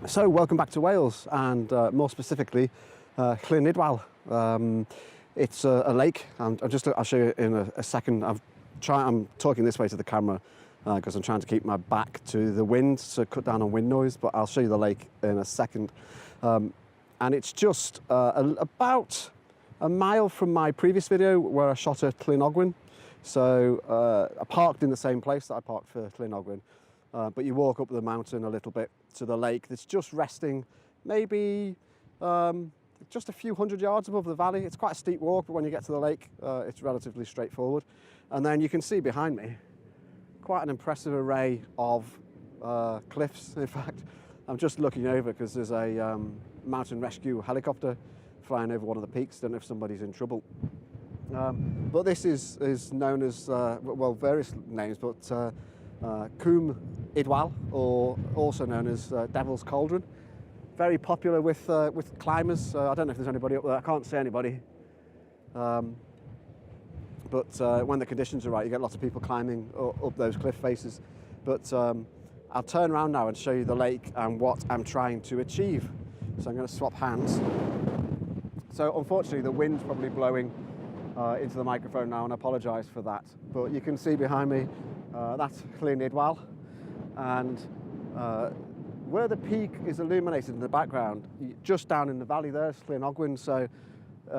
So welcome back to Wales, and more specifically Llyn Idwal. It's a lake, and I'll show you in a second. I'm talking this way to the camera because I'm trying to keep my back to the wind to cut down on wind noise, but I'll show you the lake in a second. And it's just about a mile from my previous video where I shot at Llyn Idwal. So I parked in the same place that I parked for Llyn Idwal. But you walk up the mountain a little bit to the lake that's just resting maybe just a few hundred yards above the valley. It's quite a steep walk, but when you get to the lake, it's relatively straightforward. And then you can see behind me quite an impressive array of cliffs. In fact, I'm just looking over because there's a mountain rescue helicopter flying over one of the peaks. Don't know if somebody's in trouble. But this is known as, well, various names, but Llyn Idwal, or also known as Devil's Cauldron. Very popular with climbers. I don't know if there's anybody up there. I can't see anybody. But when the conditions are right, you get lots of people climbing up those cliff faces. But I'll turn around now and show you the lake and what I'm trying to achieve. So I'm going to swap hands. So unfortunately, the wind's probably blowing into the microphone now, and I apologise for that. But you can see behind me, that's Llyn Idwal, and where the peak is illuminated in the background, just down in the valley there's Llyn Idwal. So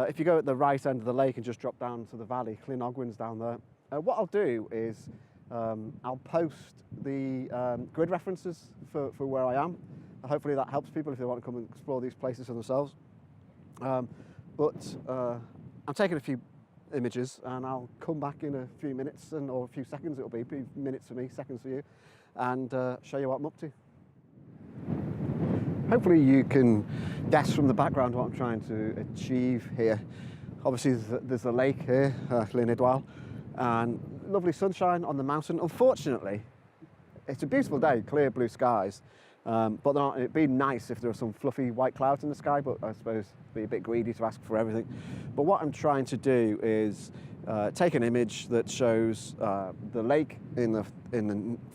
if you go at the right end of the lake and just drop down to the valley, Llyn Idwal's down there. What I'll do is I'll post the grid references for where I am. Hopefully that helps people if they want to come and explore these places for themselves. But I'm taking a few images, and I'll come back in a few minutes or a few seconds. It'll be minutes for me, seconds for you, and show you what I'm up to. Hopefully you can guess from the background what I'm trying to achieve here. Obviously there's a lake here, Llyn Idwal, and lovely sunshine on the mountain. Unfortunately, it's a beautiful day, clear blue skies, but it'd be nice if there were some fluffy white clouds in the sky, but I suppose it'd be a bit greedy to ask for everything. But what I'm trying to do is take an image that shows the lake in the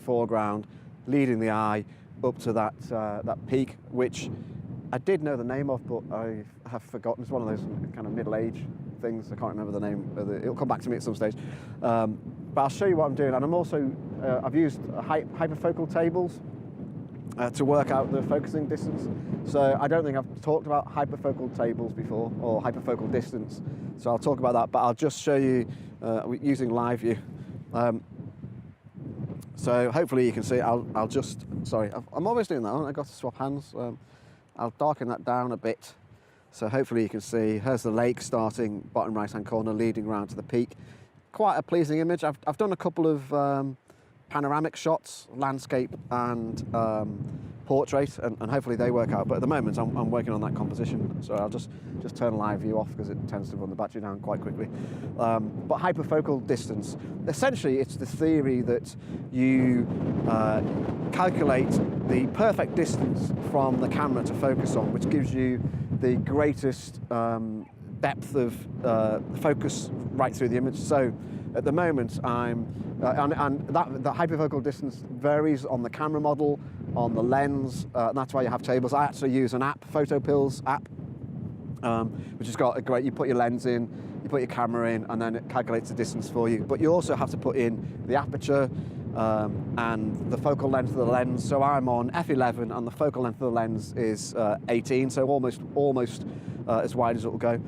foreground, leading the eye up to that peak, which I did know the name of, but I have forgotten. It's one of those kind of middle-age things. I can't remember the name. It'll come back to me at some stage. But I'll show you what I'm doing. And I'm also, I've used hyperfocal tables to work out the focusing distance. So I don't think I've talked about hyperfocal tables before, or hyperfocal distance. So I'll talk about that, but I'll just show you using live view. So hopefully you can see. I'll just, sorry, I'm always doing that. I've got to swap hands. I'll darken that down a bit. So hopefully you can see, here's the lake starting bottom right-hand corner, leading round to the peak. Quite a pleasing image. I've done a couple of panoramic shots, landscape and portrait, and hopefully they work out. But at the moment, I'm working on that composition. So I'll just turn live view off because it tends to run the battery down quite quickly. But hyperfocal distance, essentially it's the theory that you calculate the perfect distance from the camera to focus on, which gives you the greatest depth of focus right through the image. So at the moment, and that hyperfocal distance varies on the camera model, on the lens, and that's why you have tables. I actually use an app, PhotoPills app, which has got a great, you put your lens in, you put your camera in, and then it calculates the distance for you. But you also have to put in the aperture and the focal length of the lens. So I'm on f11, and the focal length of the lens is 18, so almost as wide as it will go.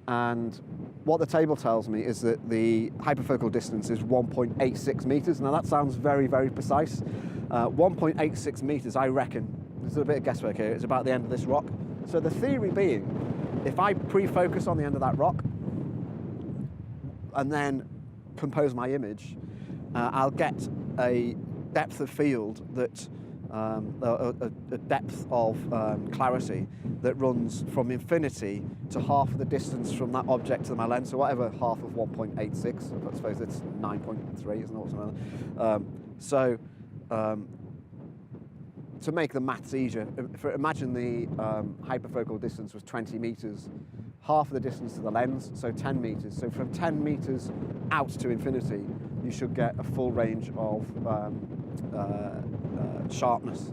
And what the table tells me is that the hyperfocal distance is 1.86 meters. Now that sounds very, very precise. 1.86 meters, I reckon, there's a bit of guesswork here, it's about the end of this rock. So the theory being, if I pre-focus on the end of that rock and then compose my image, I'll get a depth of field that, a depth of clarity that runs from infinity to half of the distance from that object to my lens. So whatever half of 1.86, I suppose it's 9.3, isn't it, or something like that. To make the maths easier, imagine the hyperfocal distance was 20 meters, half of the distance to the lens, so 10 meters. So from 10 meters out to infinity, you should get a full range of sharpness.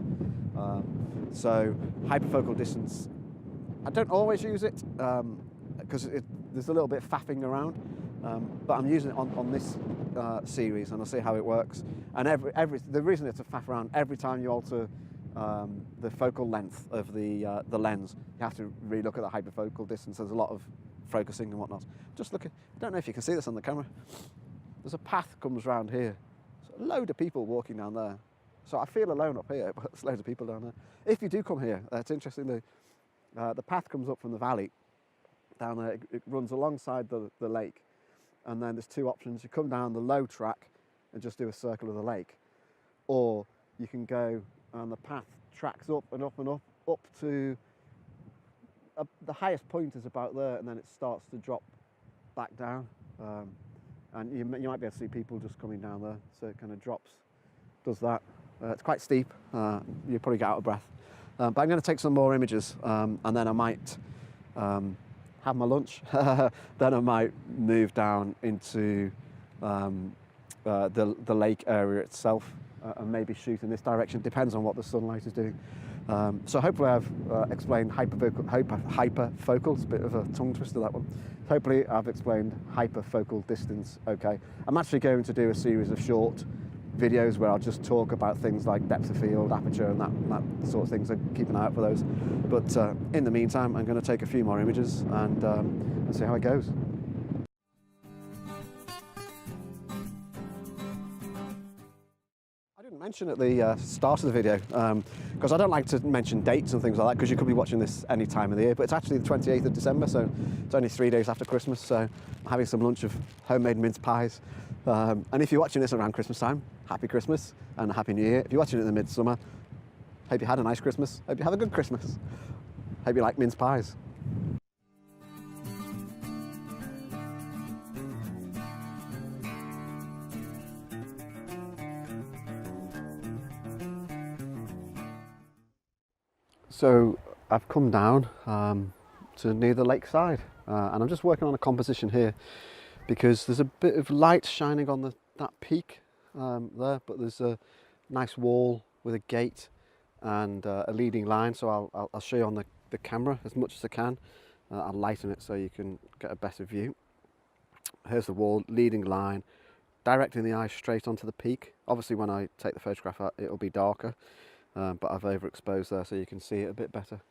So hyperfocal distance, I don't always use it because there's a little bit of faffing around, but I'm using it on this series, and I'll see how it works. And the reason it's a faff around, every time you alter the focal length of the lens, you have to really look at the hyperfocal distance. There's a lot of focusing and whatnot. Just look at, I don't know if you can see this on the camera. There's a path comes round here. So a load of people walking down there. So I feel alone up here, but there's loads of people down there. If you do come here, it's interesting. The path comes up from the valley down there. It runs alongside the lake, and then there's two options. You come down the low track and just do a circle of the lake, or you can go and the path tracks up and up and up to the highest point is about there, and then it starts to drop back down. And you might be able to see people just coming down there. So it kind of drops, does that. It's quite steep. You probably get out of breath. But I'm going to take some more images, and then I might have my lunch. Then I might move down into the lake area itself, and maybe shoot in this direction. Depends on what the sunlight is doing. So hopefully I've explained hyperfocal. It's a bit of a tongue twister, that one. Hopefully I've explained hyperfocal distance okay. I'm actually going to do a series of short videos where I'll just talk about things like depth of field, aperture, and that sort of things, so keep an eye out for those. But in the meantime, I'm going to take a few more images and see how it goes. I didn't mention at the start of the video, because I don't like to mention dates and things like that, because you could be watching this any time of the year, but it's actually the 28th of December, so it's only 3 days after Christmas, so I'm having some lunch of homemade mince pies. And if you're watching this around Christmas time, happy Christmas and Happy New Year. If you're watching it in the midsummer, hope you had a nice Christmas. Hope you have a good Christmas. Hope you like mince pies. So I've come down to near the lakeside, and I'm just working on a composition here because there's a bit of light shining on that peak there, but there's a nice wall with a gate and a leading line, so I'll show you on the camera as much as I can. I'll lighten it so you can get a better view. Here's the wall, leading line, directing the eye straight onto the peak. Obviously when I take the photograph out, it'll be darker, but I've overexposed there so you can see it a bit better.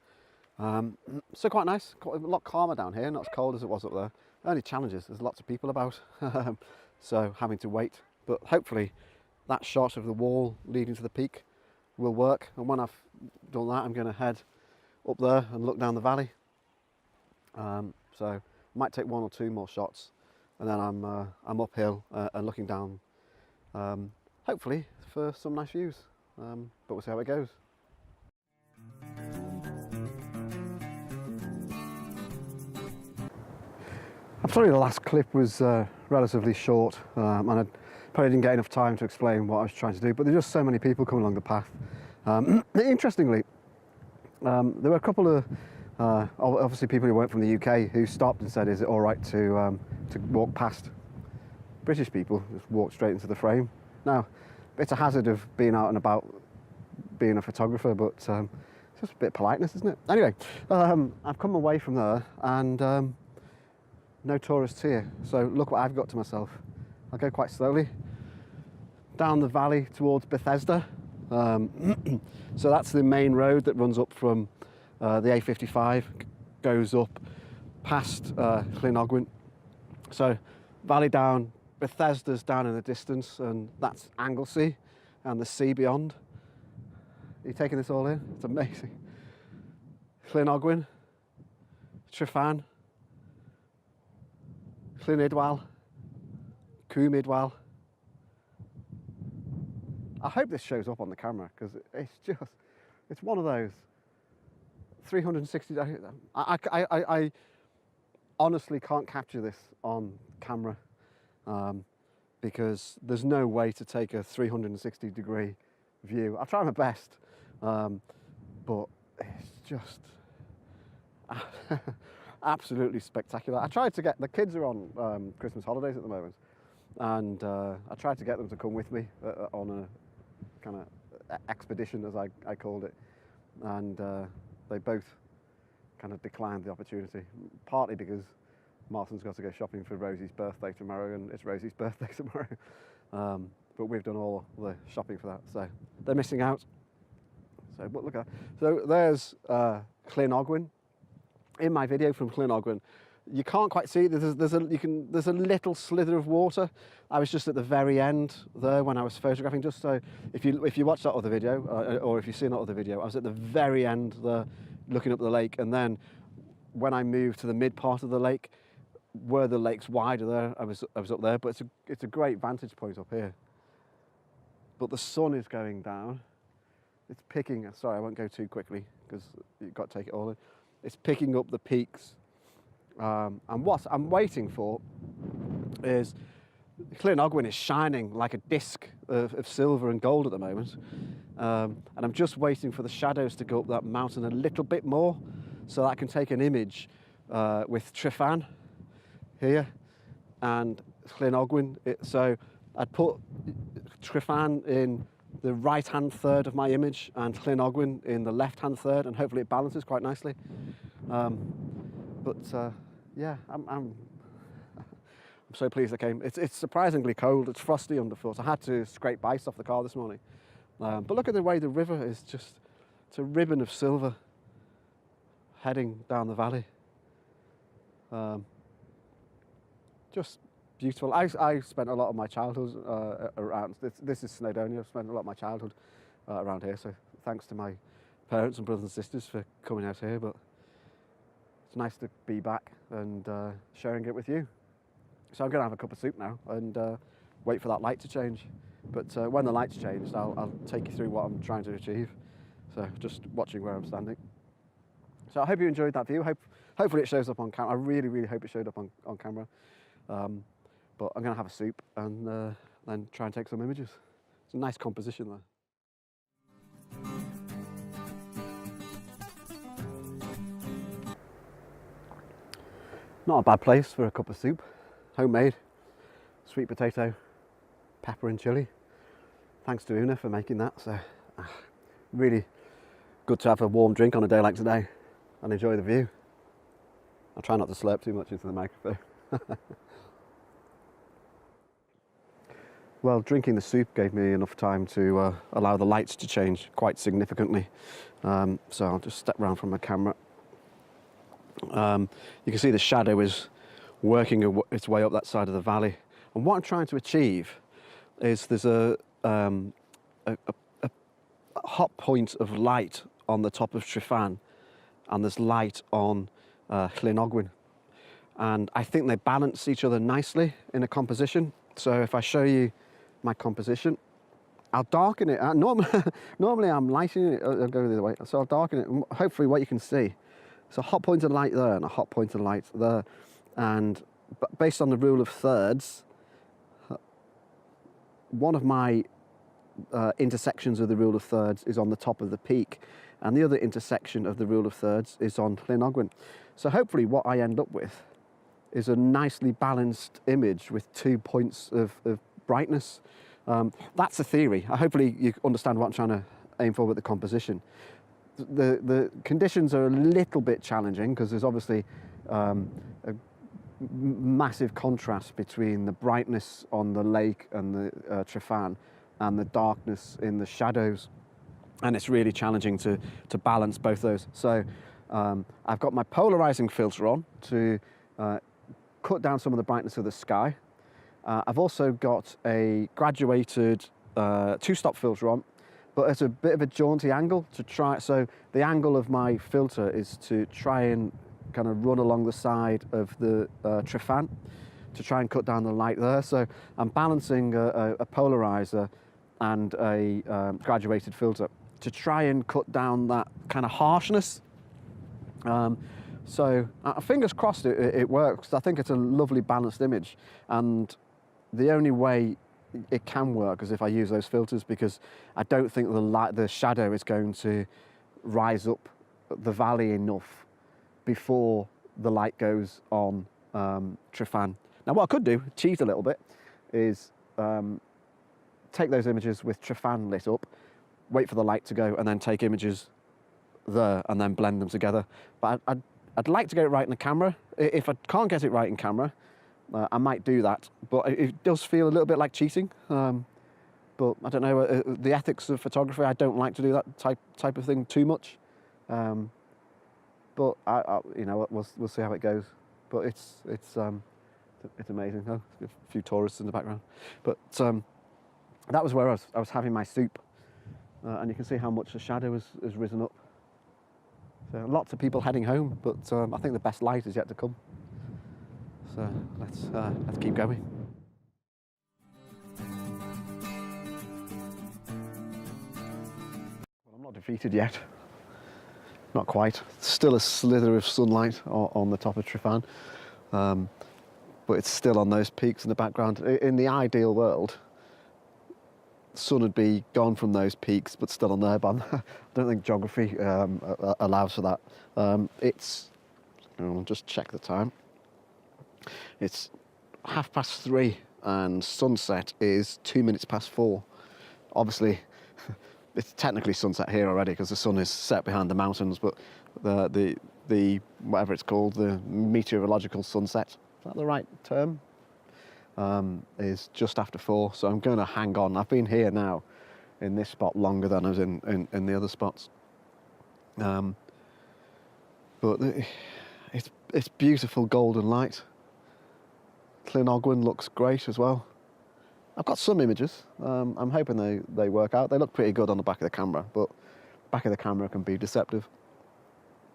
So quite nice, a lot calmer down here, not as cold as it was up there. Only challenges, there's lots of people about, so having to wait. But hopefully that shot of the wall leading to the peak will work. And when I've done that, I'm going to head up there and look down the valley. So I might take 1 or 2 more shots, and then I'm uphill and looking down, hopefully for some nice views. But we'll see how it goes. I'm sorry the last clip was relatively short, and I probably didn't get enough time to explain what I was trying to do, but there's just so many people coming along the path. Interestingly, there were a couple of obviously people who weren't from the UK who stopped and said, is it all right to walk past British people, just walk straight into the frame. Now, it's a hazard of being out and about, being a photographer, but it's just a bit of politeness, isn't it? Anyway, I've come away from there, and no tourists here, so look what I've got to myself. I'll go quite slowly down the valley towards Bethesda. So that's the main road that runs up from the A55, goes up past Llyn Idwal. So valley down, Bethesda's down in the distance, and that's Anglesey and the sea beyond. Are you taking this all in? It's amazing. Llyn Idwal, Ffynnon, Llyn Idwal, Llyn Idwal. I hope this shows up on the camera, because it's one of those 360. I honestly can't capture this on camera, because there's no way to take a 360-degree view. I'll try my best, but it's just absolutely spectacular. I tried to get, the kids are on Christmas holidays at the moment, and I tried to get them to come with me on a kind of expedition, as I called it, and they both kind of declined the opportunity, partly because Martin's got to go shopping for Rosie's birthday tomorrow, and it's Rosie's birthday tomorrow. But we've done all the shopping for that, so they're missing out. So, but look at that. So there's Llyn Idwal. In my video from Llyn Idwal, you can't quite see it. There's a little slither of water. I was just at the very end there when I was photographing. Just so if you watch that other video, or if you've seen that other video, I was at the very end there, looking up the lake, and then when I moved to the mid part of the lake, where the lake's wider there, I was up there. But it's a great vantage point up here. But the sun is going down. It's picking. Sorry, I won't go too quickly because you've got to take it all in. It's picking up the peaks. And what I'm waiting for is Llyn Idwal is shining like a disc of silver and gold at the moment. And I'm just waiting for the shadows to go up that mountain a little bit more so that I can take an image with Ffynnon here and Llyn Idwal. So I'd put Ffynnon in the right-hand third of my image and Llyn Idwal in the left-hand third, and hopefully it balances quite nicely. Yeah, I'm so pleased I came. It's surprisingly cold. It's frosty underfoot. I had to scrape ice off the car this morning. But look at the way the river is just, it's a ribbon of silver heading down the valley. Just beautiful. I spent a lot of my childhood around, this is Snowdonia. I've spent a lot of my childhood around here, so thanks to my parents and brothers and sisters for coming out here, but it's nice to be back and sharing it with you. So I'm going to have a cup of soup now and wait for that light to change. But when the light's changed, I'll take you through what I'm trying to achieve. So just watching where I'm standing. So I hope you enjoyed that view. Hopefully it shows up on camera. I really, really hope it showed up on camera. But I'm going to have a soup and then try and take some images. It's a nice composition there. Not a bad place for a cup of soup. Homemade, sweet potato, pepper and chilli. Thanks to Una for making that. So really good to have a warm drink on a day like today and enjoy the view. I'll try not to slurp too much into the microphone. Well, drinking the soup gave me enough time to allow the lights to change quite significantly. So I'll just step around from my camera. You can see the shadow is working its way up that side of the valley. And what I'm trying to achieve is there's a hot point of light on the top of Ffynnon, and there's light on Llyn Idwal. And I think they balance each other nicely in a composition. So if I show you my composition, I'll darken it. Normally I'm lighting it, I'll go the other way. So I'll darken it, and hopefully what you can see. So a hot point of light there and a hot point of light there. And based on the rule of thirds, one of my intersections of the rule of thirds is on the top of the peak, and the other intersection of the rule of thirds is on Llyn Idwal. So hopefully what I end up with is a nicely balanced image with 2 points of brightness. That's a theory. Hopefully you understand what I'm trying to aim for with the composition. The conditions are a little bit challenging because there's obviously a massive contrast between the brightness on the lake and the Ffynnon and the darkness in the shadows, and it's really challenging to balance both those. So I've got my polarizing filter on to cut down some of the brightness of the sky. I've also got a graduated two-stop filter on, but at a bit of a jaunty angle to try. So the angle of my filter is to try and kind of run along the side of the Ffynnon to try and cut down the light there. So I'm balancing a polarizer and a graduated filter to try and cut down that kind of harshness. So fingers crossed it works. I think it's a lovely balanced image, and the only way it can work is if I use those filters, because I don't think the shadow is going to rise up the valley enough before the light goes on Ffynnon. Now what I could do, cheat a little bit, is take those images with Ffynnon lit up, wait for the light to go, and then take images there and then blend them together. But I'd like to get it right in the camera. If I can't get it right in camera, I might do that. But it does feel a little bit like cheating. But I don't know, the ethics of photography, I don't like to do that type of thing too much. But you know, we'll see how it goes. But it's amazing. Oh, a few tourists in the background. But that was where I was having my soup, and you can see how much the shadow has risen up. So lots of people heading home, but I think the best light is yet to come. So let's keep going. Well, I'm not defeated yet. Not quite. Still a slither of sunlight on the top of Ffynnon, but it's still on those peaks in the background. In the ideal world, the sun would be gone from those peaks, but still on there. But I don't think geography allows for that. I'll just check the time. It's 3:30, and sunset is 2 minutes past 4. Obviously, it's technically sunset here already because the sun is set behind the mountains, but the whatever it's called, the meteorological sunset, is that the right term? Is just after 4, so I'm going to hang on. I've been here now in this spot longer than I was in the other spots. But it's beautiful golden light. Llyn looks great as well. I've got some images. I'm hoping they work out. They look pretty good on the back of the camera, but back of the camera can be deceptive.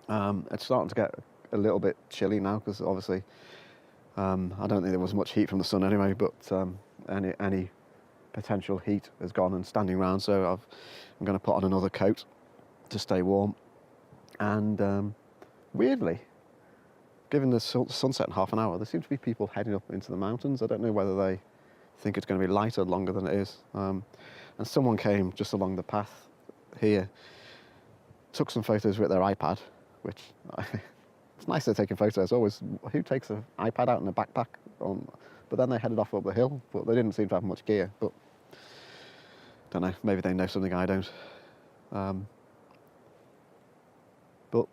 It's starting to get a little bit chilly now because obviously I don't think there was much heat from the sun anyway, but any potential heat has gone and standing around, so I'm going to put on another coat to stay warm. And weirdly, given the sunset in half an hour, there seem to be people heading up into the mountains. I don't know whether they think it's going to be lighter longer than it is. And someone came just along the path here, took some photos with their iPad, which it's nice they're taking photos. Always, who takes an iPad out in a backpack? But then they headed off up the hill, but they didn't seem to have much gear. But don't know, maybe they know something I don't. But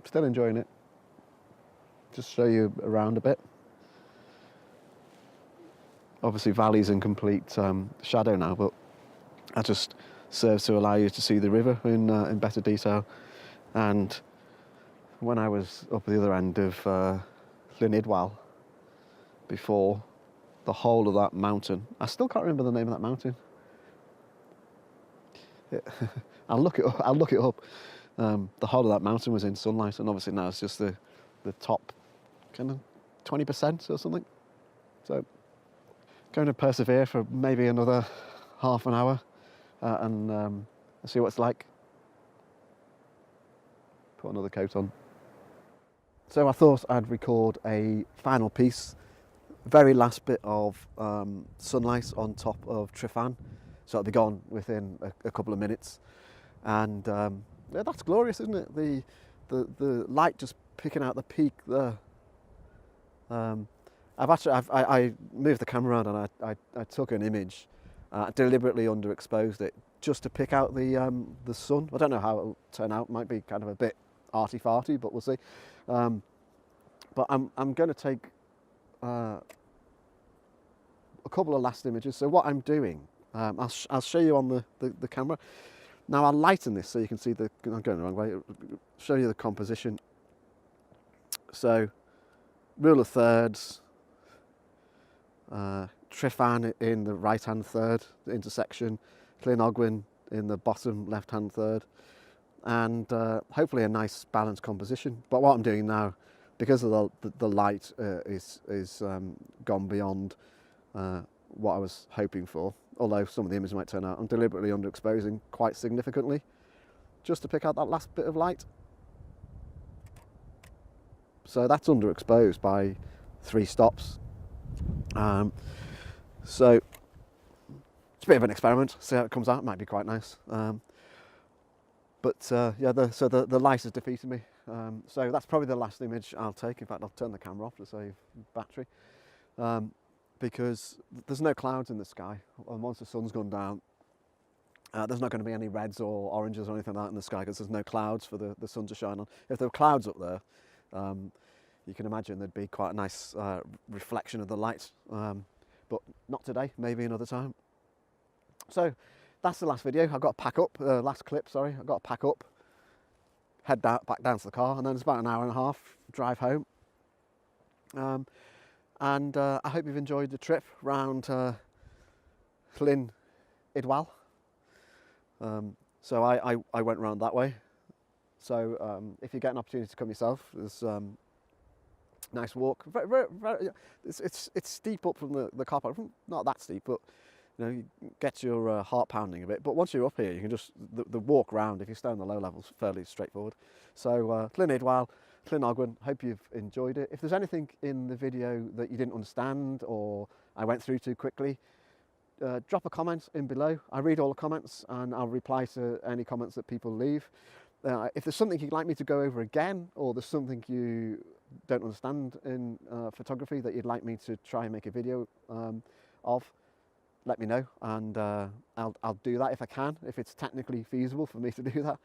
still enjoying it. Just show you around a bit. Obviously, valley's in complete shadow now, but that just serves to allow you to see the river in better detail. And when I was up the other end of Llyn Idwal before, the whole of that mountain, I still can't remember the name of that mountain. I'll look it up. The whole of that mountain was in sunlight, and obviously now it's just the top kind of 20% or something. So going to persevere for maybe another half an hour and see what it's like. Put another coat on. So I thought I'd record a final piece, very last bit of sunlight on top of Ffynnon, so it'll be gone within a couple of minutes. And yeah, that's glorious, isn't it? The light just picking out the peak there. I moved the camera around and I took an image, deliberately underexposed it just to pick out the sun. I don't know how it'll turn out. It might be kind of a bit arty-farty, but we'll see. But I'm going to take a couple of last images. So what I'm doing, I'll show you on the camera. Now I'll lighten this so you can see I'm going the wrong way. Show you the composition. So rule of thirds, Ffynnon in the right-hand third, the intersection, Llyn in the bottom left-hand third, and hopefully a nice balanced composition. But what I'm doing now, because of the light is gone beyond what I was hoping for, although some of the images might turn out, I'm deliberately underexposing quite significantly, just to pick out that last bit of light. So that's underexposed by 3 stops. So it's a bit of an experiment, see how it comes out. It might be quite nice. But yeah, the light has defeated me. So that's probably the last image I'll take. In fact, I'll turn the camera off to save battery. Because there's no clouds in the sky, and once the sun's gone down, There's not going to be any reds or oranges or anything like that in the sky because there's no clouds for the sun to shine on. If there were clouds up there, you can imagine there'd be quite a nice reflection of the light, but not today, maybe another time. So that's the last video. I've got to pack up, last clip, sorry. I've got to pack up, head back down to the car, and then it's about an hour and a half drive home. And I hope you've enjoyed the trip round Llyn Idwal. So I went round that way. So if you get an opportunity to come yourself, there's nice walk. It's steep up from the car park. Not that steep, but you know, you get your heart pounding a bit. But once you're up here, you can just the walk round. If you stay on the low levels, fairly straightforward. So Llyn Idwal, Llyn. Hope you've enjoyed it. If there's anything in the video that you didn't understand or I went through too quickly, drop a comment in below. I read all the comments and I'll reply to any comments that people leave. If there's something you'd like me to go over again, or there's something you don't understand in photography that you'd like me to try and make a video of, let me know, and I'll do that if I can. If it's technically feasible for me to do that,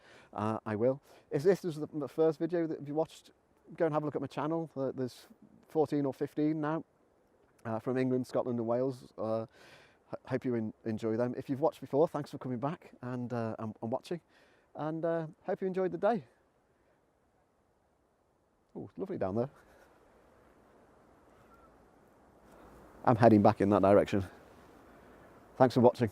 I will. If this was the first video that you watched, go and have a look at my channel. There's 14 or 15 now from England, Scotland and Wales. Hope you enjoy them. If you've watched before, thanks for coming back and watching, and hope you enjoyed the day. Oh, it's lovely down there. I'm heading back in that direction. Thanks for watching.